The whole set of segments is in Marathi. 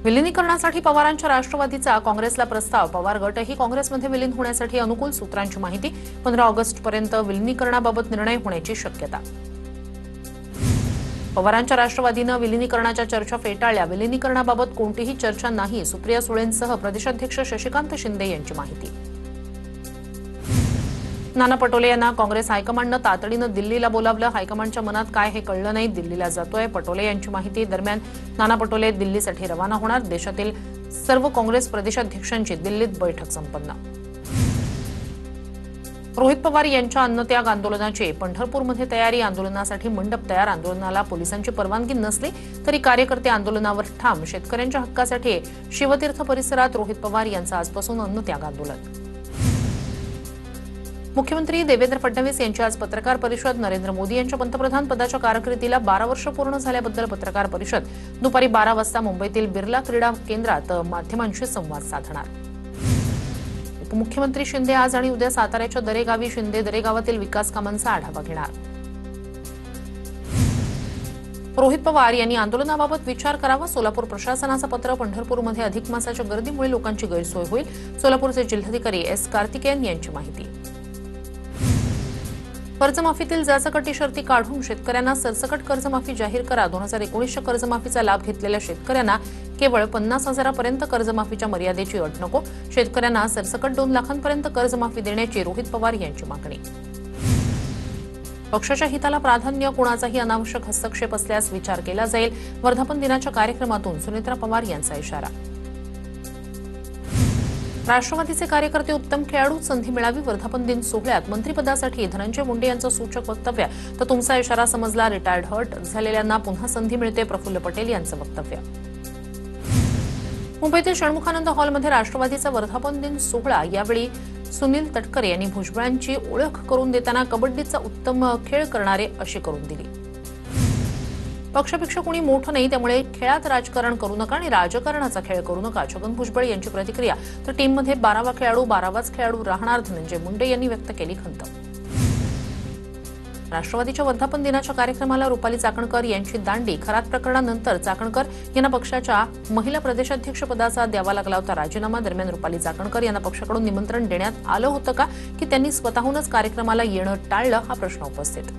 विलिनीकरणासाठी पवारांच्या राष्ट्रवादीचा काँग्रेसला प्रस्ताव. पवार गटही काँग्रेसमध्ये विलीन होण्यासाठी अनुकूल. सूत्रांची माहिती. 15 ऑगस्टपर्यंत विलिनीकरणाबाबत निर्णय होण्याची शक्यता. पवारांच्या राष्ट्रवादीनं विलिनीकरणाच्या चर्चा फेटाळल्या. विलिनीकरणाबाबत कोणतीही चर्चा नाही. सुप्रिया सुळेंसह प्रदेशाध्यक्ष शशिकांत शिंदे यांची माहिती. नाना पटोले यांना काँग्रेस हायकमांडनं तातडीनं दिल्लीला बोलावलं. हायकमांडच्या मनात काय हे कळलं नाही. दिल्लीला जातोय पटोले यांची माहिती. दरम्यान नाना पटोले दिल्लीसाठी रवाना होणार. देशातील सर्व काँग्रेस प्रदेशाध्यक्षांची दिल्लीत बैठक संपन्न. रोहित पवार यांच्या अन्नत्याग आंदोलनाची पंढरपूरमध्ये तयारी. आंदोलनासाठी मंडप तयार. आंदोलनाला पोलिसांची परवानगी नसली तरी कार्यकर्ते आंदोलनावर ठाम. शेतकऱ्यांच्या हक्कासाठी शिवतीर्थ परिसरात रोहित पवार यांचं आजपासून अन्नत्याग आंदोलन. मुख्यमंत्री देवेंद्र फडणवीस यांची आज पत्रकार परिषद. नरेंद्र मोदी यांच्या पंतप्रधान पदाच्या कारकिर्दीला 12 वर्ष पूर्ण झाल्याबद्दल पत्रकार परिषद. दुपारी 12 वाजता मुंबईतील बिर्ला क्रीडा केंद्रात माध्यमांशी संवाद साधणार. उपमुख्यमंत्री शिंदे आज आणि उद्या साताऱ्याच्या दरेगावी. शिंदे दरेगावातील विकास कामांचा आढावा घेणार. रोहित पवार यांनी आंदोलनाबाबत विचार करावा. सोलापूर प्रशासनाचं पत्र. पंढरपूरमध्ये अधिक मासाच्या गर्दीमुळे लोकांची गैरसोय होईल. सोलापूरचे जिल्हाधिकारी एस कार्तिकेयन यांची माहिती. कर्जमाफीतील जाचक शर्ती काढून शेतकऱ्यांना सरसकट कर्जमाफी जाहीर करा. 2019च्या कर्जमाफीचा लाभ घेतलेल्या शेतकऱ्यांना केवळ 50,000पर्यंत कर्जमाफीच्या मर्यादेची अट नको. शेतकऱ्यांना सरसकट 2 लाखांपर्यंत कर्जमाफी देण्याची रोहित पवार यांची मागणी. पक्षाच्या हिताला प्राधान्य. कोणाचाही अनावश्यक हस्तक्षेप असल्यास विचार केला जाईल. वर्धापन दिनाच्या कार्यक्रमातून सुनेत्रा पवार यांचा इशारा. राष्ट्रवादीचे कार्यकर्ते उत्तम खेळाडू. संधी मिळावी. वर्धापन दिन सोहळ्यात मंत्रिपदासाठी धनंजय मुंडे यांचं सूचक वक्तव्य. तर तुमचा इशारा समजला. रिटायर्ड हर्ट झालेल्यांना पुन्हा संधी मिळते. प्रफुल्ल पटेल यांचं वक्तव्य. मुंबईतील षण्मुखानंद हॉलमध्ये राष्ट्रवादीचा वर्धापन दिन सोहळा. यावेळी सुनील तटकरे यांनी भुजबळांची ओळख करून देताना कबड्डीचा उत्तम खेळ करणारे अशी करून दिली. पक्षापेक्षा कोणी मोठं नाही, त्यामुळे खेळात राजकारण करू नका आणि राजकारणाचा खेळ करू नका. छगन भुजबळ यांची प्रतिक्रिया. तर टीममध्ये 12वा खेळाडू 12वाच खेळाडू राहणार. धनंजय मुंडे यांनी व्यक्त केली खंत. राष्ट्रवादीच्या वर्धापन दिनाच्या कार्यक्रमाला रुपाली चाकणकर यांची दांडी. खरात प्रकरणानंतर चाकणकर यांना पक्षाच्या महिला प्रदेशाध्यक्षपदाचा द्यावा लागला होता राजीनामा. दरम्यान रुपाली चाकणकर यांना पक्षाकडून निमंत्रण देण्यात आलं होतं का की त्यांनी स्वतःहूनच कार्यक्रमाला येणं टाळलं, हा प्रश्न उपस्थित.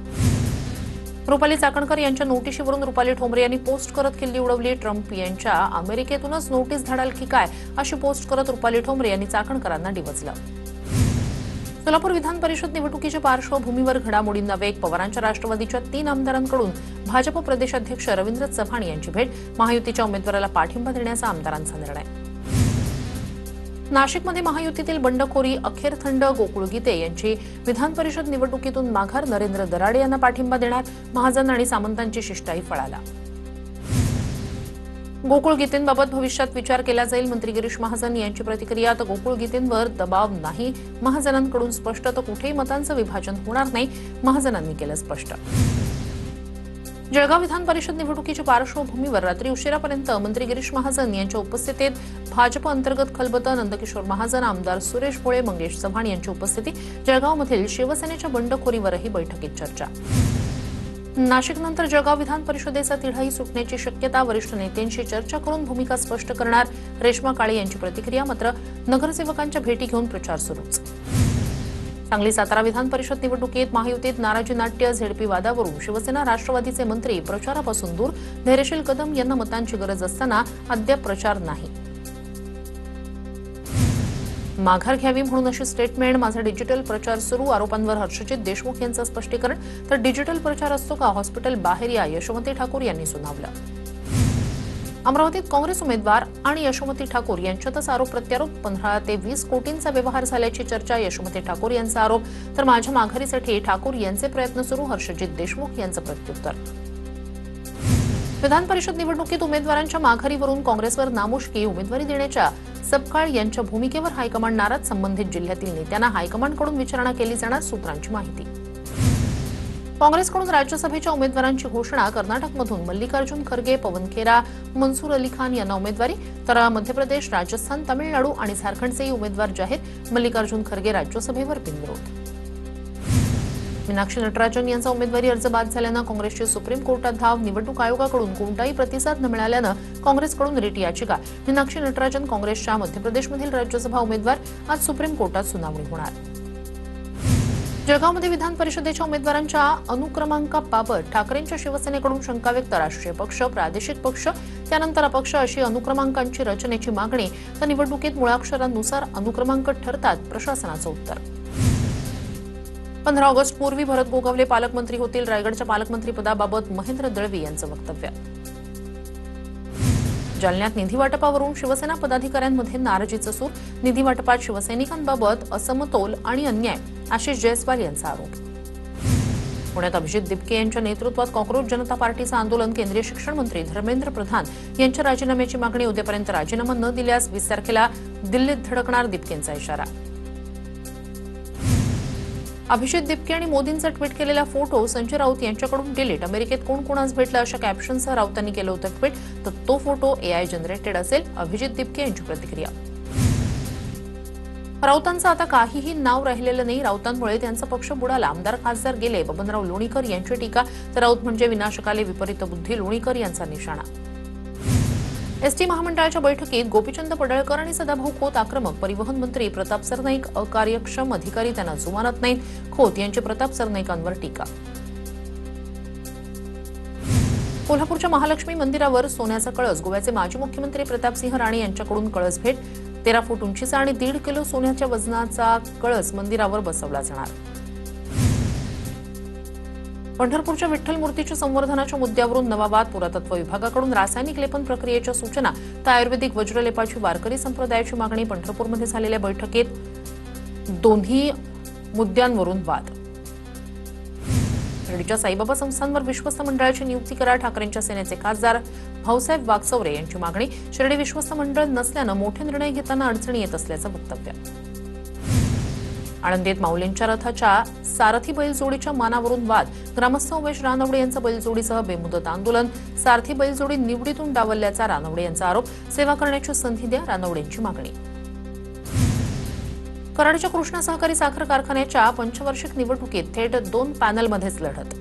रुपाली चाकणकर यांच्या नोटिशीवरून रुपाली ठोंबरे यांनी पोस्ट करत खिल्ली उडवली. ट्रम्प यांच्या अमेरिकेतूनच नोटीस धाडाल की काय अशी पोस्ट करत रुपाली ठोंबरे यांनी चाकणकरांना डिवचलं. सोलापूर विधान परिषद निवडणुकीच्या पार्श्वभूमीवर घडामोडींना वेग. पवारांच्या राष्ट्रवादीच्या 3 आमदारांकडून भाजप प्रदेशाध्यक्ष रवींद्र चव्हाण यांची भेट. महायुतीच्या उमेदवाराला पाठिंबा देण्याचा आमदारांचा निर्णय. नाशिकमध्ये महायुतीतील बंडखोरी अखेर थंड. गोकुळ गीते यांची विधान परिषद निवडणुकीतून माघार. नरेंद्र दराडे यांना पाठिंबा देणार. महाजन आणि सामंतांची शिष्टाई फळाला. गोकुळ गीतेंबाबत भविष्यात विचार केला जाईल. मंत्री गिरीश महाजन यांची प्रतिक्रिया. तर गोकुळ गीतेंवर दबाव नाही. महाजनांकडून स्पष्ट. तर कुठेही मतांचं विभाजन होणार नाही, महाजनांनी केलं स्पष्ट. जळगाव विधान परिषद निवडणुकीच्या पार्श्वभूमीवर रात्री उशिरापर्यंत मंत्री गिरीश महाजन यांच्या उपस्थितीत भाजप अंतर्गत खलबतं. नंदकिशोर महाजन, आमदार सुरेश भोळे, मंगेश चव्हाण यांची उपस्थिती. जळगावमधील शिवसेनेच्या बंडखोरीवरही बैठकीत चर्चा. नाशिकनंतर जळगाव विधान परिषदेचा तिढाही सुटण्याची शक्यता. वरिष्ठ नेत्यांशी चर्चा करून भूमिका स्पष्ट करणार. रेश्मा काळे यांची प्रतिक्रिया. मात्र नगरसेवकांच्या भेटी घेऊन प्रचार सुरूच. सांगली सातारा विधान परिषद निवडणुकीत महायुतीत नाराजी नाट्य. झेडपी वादावरून शिवसेना राष्ट्रवादीचे मंत्री प्रचारापासून दूर. धैर्यशील कदम यांना मतांची गरज असताना अद्याप प्रचार नाही. माघार घ्यावी म्हणून अशी स्टेटमेंट. माझा डिजिटल प्रचार सुरू. आरोपांवर हर्षजित देशमुख यांचं स्पष्टीकरण. तर डिजिटल प्रचार असतो का, हॉस्पिटल बाहेर या, यशोमती ठाकूर यांनी सुनावलं. अमरावतीत काँग्रेस उमेदवार आणि यशोमती ठाकूर यांच्यातच आरोप प्रत्यारोप. 15 ते 20 कोटींचा व्यवहार झाल्याची चर्चा. यशोमती ठाकूर यांचा आरोप. तर माझ्या माघारीसाठी ठाकूर यांचे प्रयत्न सुरू. हर्षजित देशमुख यांचं प्रत्युत्तर. विधान परिषद निवडणुकीत उमेदवारांच्या माघारीवरून काँग्रेसवर नामुष्की. उमेदवारी देण्याच्या सपकाळ यांच्या भूमिकेवर हायकमांड नाराज. संबंधित जिल्ह्यातील नेत्यांना हायकमांडकडून विचारणा केली जाणार. सूत्रांची माहिती. काँग्रेसकडून राज्यसभेच्या उमेदवारांची घोषणा. कर्नाटकमधून मल्लिकार्जुन खरगे, पवन खेरा, मनसूर अली खान यांना उमेदवारी. तर मध्य प्रदेश, राजस्थान, तामिळनाडू आणि झारखंडचेही उमेदवार जाहीर. मल्लिकार्जुन खरगे राज्यसभेवर बिनविरोध. मीनाक्षी नटराजन यांचा उमेदवारी अर्ज बाद झाल्यानं काँग्रेसची सुप्रीम कोर्टात धाव. निवडणूक आयोगाकडून कोणताही प्रतिसाद न मिळाल्यानं काँग्रेसकडून रिट याचिका. मीनाक्षी नटराजन काँग्रेसच्या मध्य प्रदेशमधील राज्यसभा उमेदवार. आज सुप्रीम कोर्टात सुनावणी होणार. जळगावमध्ये विधान परिषदेच्या उमेदवारांच्या अनुक्रमांकाबाबत ठाकरेंच्या शिवसेनेकडून शंका व्यक्त. राष्ट्रीय पक्ष, प्रादेशिक पक्ष, त्यानंतर अपक्ष अशी अनुक्रमांकांची रचनेची मागणी. तर निवडणुकीत मुळाक्षरांनुसार अनुक्रमांक ठरतात, प्रशासनाचं उत्तर. 15 ऑगस्ट पूर्वी भरत गोगावले पालकमंत्री होतील. रायगडच्या पालकमंत्रीपदाबाबत महेंद्र दळवी यांचं वक्तव्य. जालन्यात निधी वाटपावरून शिवसेना पदाधिकाऱ्यांमध्ये नाराजीचं सूर. निधी वाटपात शिवसैनिकांबाबत असमतोल आणि अन्याय. आशिष जयस्वाल यांचा आरोप. पुण्यात अभिजित दिपके यांच्या नेतृत्वात कॉक्रोच जनता पार्टीचं आंदोलन. केंद्रीय शिक्षण मंत्री धर्मेंद्र प्रधान यांच्या राजीनाम्याची मागणी. उद्यापर्यंत राजीनामा न दिल्यास 20 तारखेला दिल्लीत धडकणार, दिपकेंचा इशारा. अभिजित दिपके आणि मोदींचा ट्विट केलेला फोटो संजय राऊत यांच्याकडून डिलीट. अमेरिकेत कोण कोणास भेटलं अशा कॅप्शनसह राऊतांनी केलं होतं ट्विट. तर तो फोटो AI जनरेटेड असेल. अभिजित दिपके यांची प्रतिक्रिया. राऊतांचं आता काहीही नाव राहिलेलं नाही. राऊतांमुळे त्यांचा पक्ष बुडाला. आमदार खासदार गेले. बबनराव लोणीकर यांची टीका. तर राऊत म्हणजे विनाशकाले विपरीत बुद्धी. लोणीकर यांचा निशाणा. एसटी महामंडळाच्या बैठकीत गोपीचंद पडळकर आणि सदाभाऊ खोत आक्रमक. परिवहन मंत्री प्रताप सरनाईक अकार्यक्षम अधिकारी त्यांना जुमानत नाहीत. खोत यांची प्रताप सरनाईकांवर टीका. कोल्हापूरच्या महालक्ष्मी मंदिरावर सोन्याचा कळस. गोव्याचे माजी मुख्यमंत्री प्रतापसिंह राणे यांच्याकडून कळस भेट. 13 फूट उंचीचा आणि 1.5 किलो सोन्याच्या वजनाचा कळस मंदिरावर बसवला जाणार. पंढरपूरच्या विठ्ठल मूर्तीच्या संवर्धनाच्या मुद्द्यावरून नवा वाद. पुरातत्व विभागाकडून रासायनिक लेपन प्रक्रियेच्या सूचना. तर आयुर्वेदिक वज्रलेपाची वारकरी संप्रदायाची मागणी. पंढरपूरमध्ये झालेल्या बैठकीत दोन्ही मुद्द्यांवरून वाद. शिर्डीच्या साईबाबा संस्थांवर विश्वस्त मंडळाची नियुक्ती करा. ठाकरेंच्या सेनेचे खासदार भाऊसाहेब वागचौरे यांची मागणी. शिर्डी विश्वस्त मंडळ नसल्यानं मोठे निर्णय घेताना अडचणी येत असल्याचं वक्तव्य. आळंदीत माऊलींच्या रथाच्या सारथी बैलजोडीच्या मानावरून वाद. ग्रामस्थ उमेश रानवडे यांचं बैलजोडीसह बेमुदत आंदोलन. सारथी बैलजोडी निवडीतून डावलल्याचा रानवडे यांचा आरोप. सेवा करण्याची संधी द्या, रानवडेंची मागणी. कराडच्या कृष्णा सहकारी साखर कारखान्याच्या पंचवार्षिक निवडणुकीत थेट 2 पॅनलमध्येच लढत.